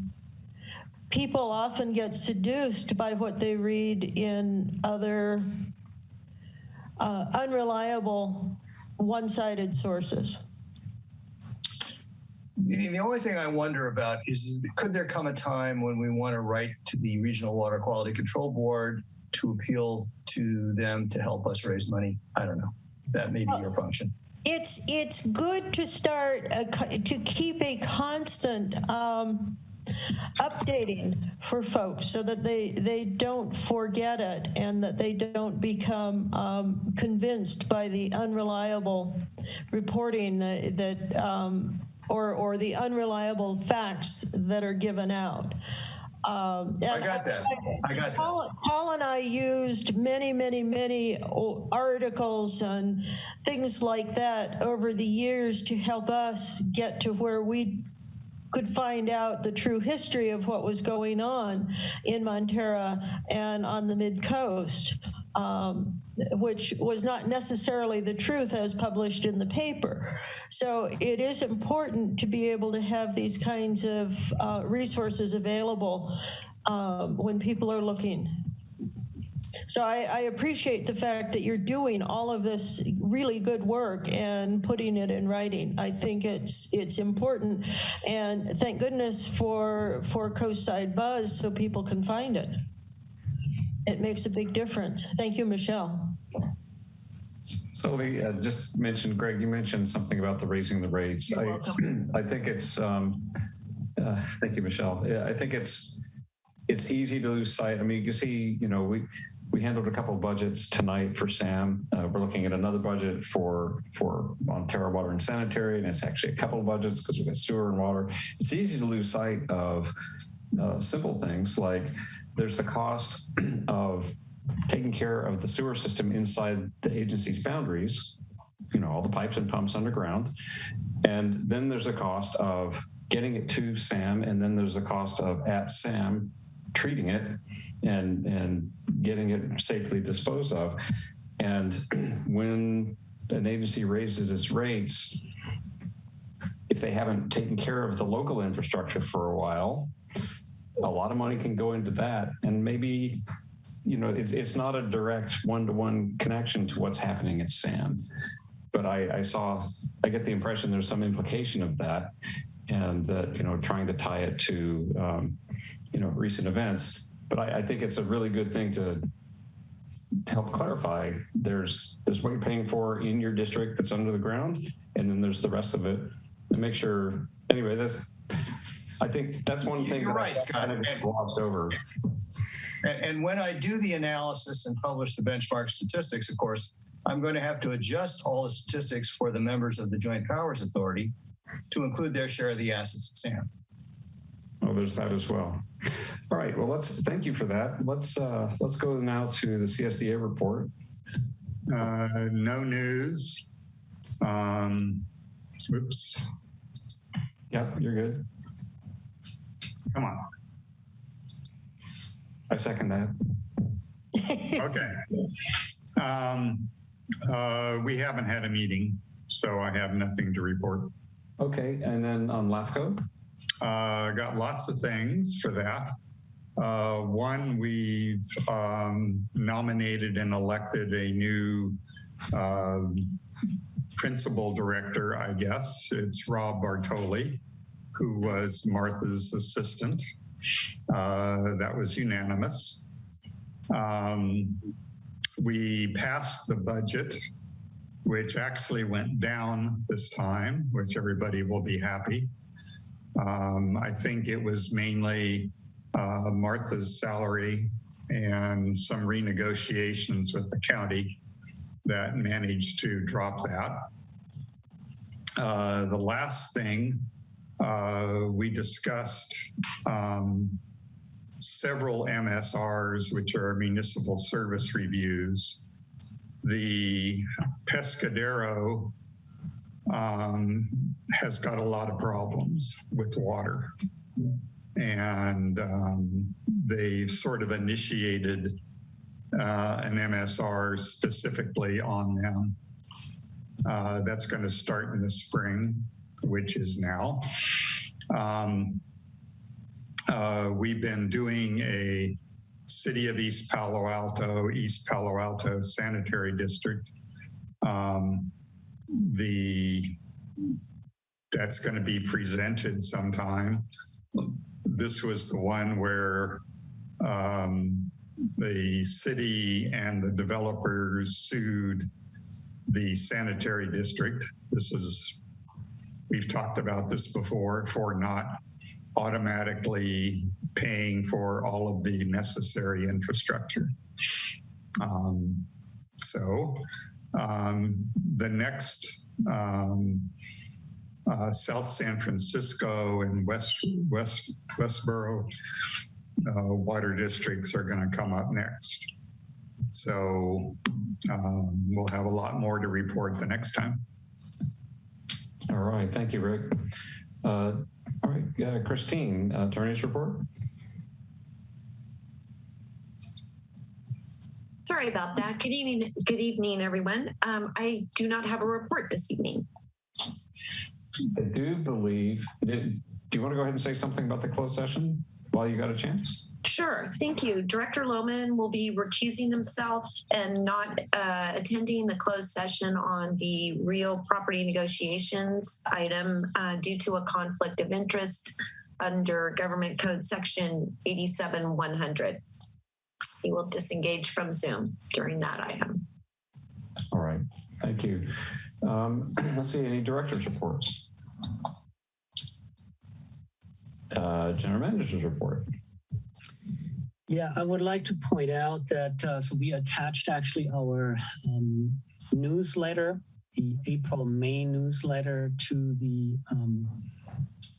people often get seduced by what they read in other unreliable, one-sided sources. The only thing I wonder about is, could there come a time when we want to write to the Regional Water Quality Control Board to appeal to them to help us raise money? I don't know. That may be your function. It's good to start to keep a constant updating for folks so that they don't forget it and that they don't become convinced by the unreliable reporting or the unreliable facts that are given out. I got that. Paul and I used many articles and things like that over the years to help us get to where we could find out the true history of what was going on in Montara and on the mid-coast, which was not necessarily the truth as published in the paper. So it is important to be able to have these kinds of resources available when people are looking. So I appreciate the fact that you're doing all of this really good work and putting it in writing. I think it's important, and thank goodness for Coastside Buzz so people can find it. It makes a big difference. Thank you, Michelle. Sylvie, just mentioned, Greg, you mentioned something about the raising the rates. I think it's, thank you, Michelle. Yeah, I think it's easy to lose sight. I mean, you can see, you know, we handled a couple of budgets tonight for SAM. We're looking at another budget for Montara Water and Sanitary, and it's actually a couple of budgets because we've got sewer and water. It's easy to lose sight of simple things like there's the cost of taking care of the sewer system inside the agency's boundaries, you know, all the pipes and pumps underground. And then there's a cost of getting it to SAM, and then there's the cost of at SAM treating it and getting it safely disposed of. And when an agency raises its rates, if they haven't taken care of the local infrastructure for a while, a lot of money can go into that. And maybe, you know, it's not a direct one-to-one connection to what's happening at SAM. But I get the impression there's some implication of that, and that, you know, trying to tie it to, you know, recent events. But I think it's a really good thing to help clarify. There's what you're paying for in your district that's under the ground, and then there's the rest of it. And make sure, anyway, I think that's one thing You're that right, Scott. kind of glossed over. And when I do the analysis and publish the benchmark statistics, of course, I'm going to have to adjust all the statistics for the members of the Joint Powers Authority to include their share of the assets at SAM. Oh, there's that as well. All right. Well, thank you for that. Let's go now to the CSDA report. No news. Oops. Yep, you're good. Come on. I second that. Okay. We haven't had a meeting, so I have nothing to report. Okay. And then on LAFCO? Got lots of things for that. One, we've nominated and elected a new principal director, I guess. It's Rob Bartoli, who was Martha's assistant. That was unanimous. We passed the budget, which actually went down this time, which everybody will be happy. I think it was mainly Martha's salary and some renegotiations with the county that managed to drop that. The last thing, we discussed several MSRs, which are municipal service reviews. The Pescadero has got a lot of problems with water. And they've sort of initiated an MSR specifically on them. That's going to start in the spring, which is now. We've been doing a City of East Palo Alto Sanitary District. That's going to be presented sometime. This was the one where the city and the developers sued the sanitary district. We've talked about this before, for not automatically paying for all of the necessary infrastructure. The next South San Francisco and Westboro water districts are going to come up next. So we'll have a lot more to report the next time. All right. Thank you, Rick. All right. Christine, attorney's report. Sorry about that. Good evening, everyone. I do not have a report this evening. I do believe, do you want to go ahead and say something about the closed session while you got a chance? Sure, thank you. Director Lohman will be recusing himself and not attending the closed session on the real property negotiations item due to a conflict of interest under Government Code Section 87-100. He will disengage from Zoom during that item. All right, thank you. Let's see, any director's reports? General manager's report. Yeah, I would like to point out that so we attached actually our newsletter, the April-May newsletter, to the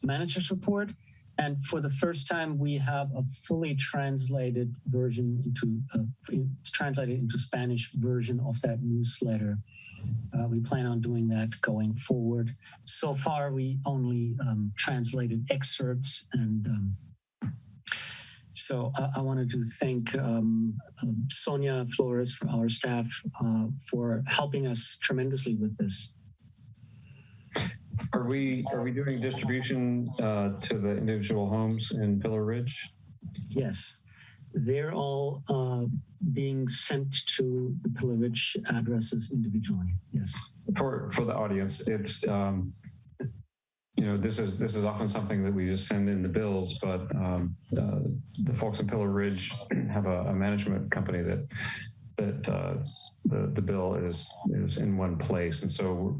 manager's report. And for the first time, we have a fully translated version translated into Spanish version of that newsletter. We plan on doing that going forward. So far, we only translated excerpts, and so I wanted to thank Sonia Flores, from our staff, for helping us tremendously with this. Are we doing distribution to the individual homes in Pillar Ridge? Yes, they're all being sent to the Pillar Ridge addresses individually. Yes. For the audience, it's this is often something that we just send in the bills, but the folks in Pillar Ridge have a management company that the bill is in one place, and so.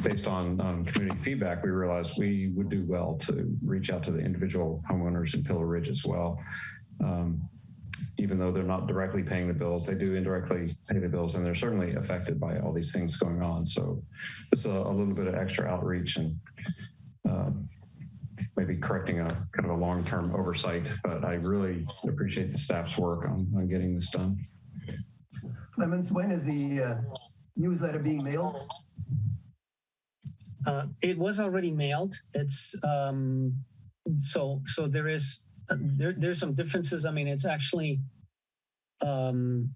Based on community feedback, we realized we would do well to reach out to the individual homeowners in Pillar Ridge as well. Even though they're not directly paying the bills, they do indirectly pay the bills, and they're certainly affected by all these things going on. So it's a little bit of extra outreach and maybe correcting a kind of a long-term oversight, but I really appreciate the staff's work on getting this done. Clemens, when is the newsletter being mailed? It was already mailed. It's so there's some differences. I mean, it's actually going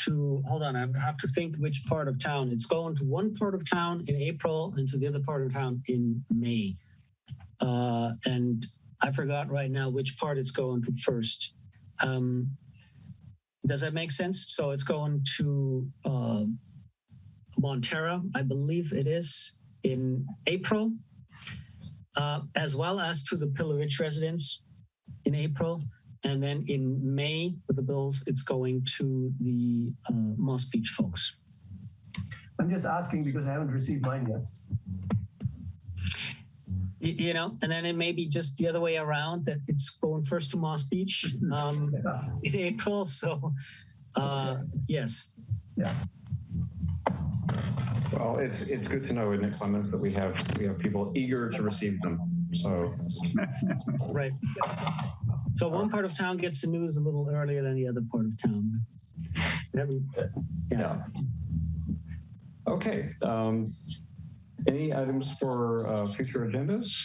to, hold on, I have to think which part of town. It's going to one part of town in April and to the other part of town in May. And I forgot right now which part it's going to first. Does that make sense? So it's going to Montara, I believe it is, in April, as well as to the Pillar Ridge residents in April. And then in May, with the bills, it's going to the Moss Beach folks. I'm just asking because I haven't received mine yet. And then it may be just the other way around, that it's going first to Moss Beach in April. So, yes. Yeah. Well, it's good to know, isn't it, Clemens, that we have people eager to receive them. So right. So one part of town gets the news a little earlier than the other part of town. Yeah. Okay. Any items for future agendas?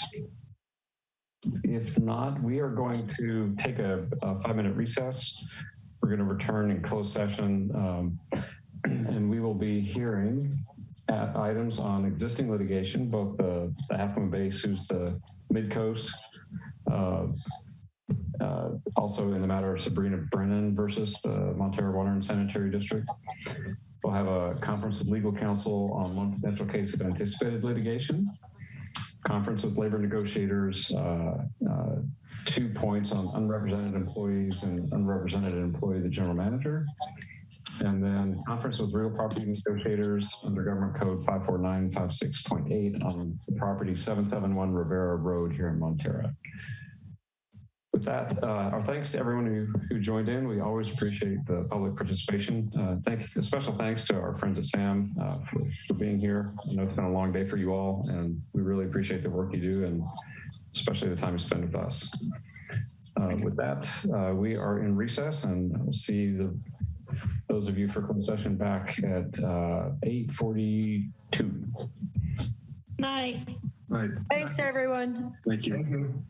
If not, we are going to take a 5-minute recess. We're going to return in closed session, and we will be hearing items on existing litigation, both the Half Moon Bay sues the Mid-Coast, also in the matter of Sabrina Brennan versus the Montara Water and Sanitary District. We'll have a conference with legal counsel on one potential case of anticipated litigation, conference with labor negotiators, 2 points on unrepresented employees and unrepresented employee of the general manager, and then conference with real property negotiators under Government Code 54956.8 on the property 771 Rivera Road here in Montara. With that, our thanks to everyone who joined in. We always appreciate the public participation. Special thanks to our friends at SAM for being here. I know it's been a long day for you all, and we really appreciate the work you do, and especially the time you spend with us. With that, we are in recess, and we'll see those of you for closed session back at 8:42. Night. Right. Thanks, everyone. Thank you. Thank you.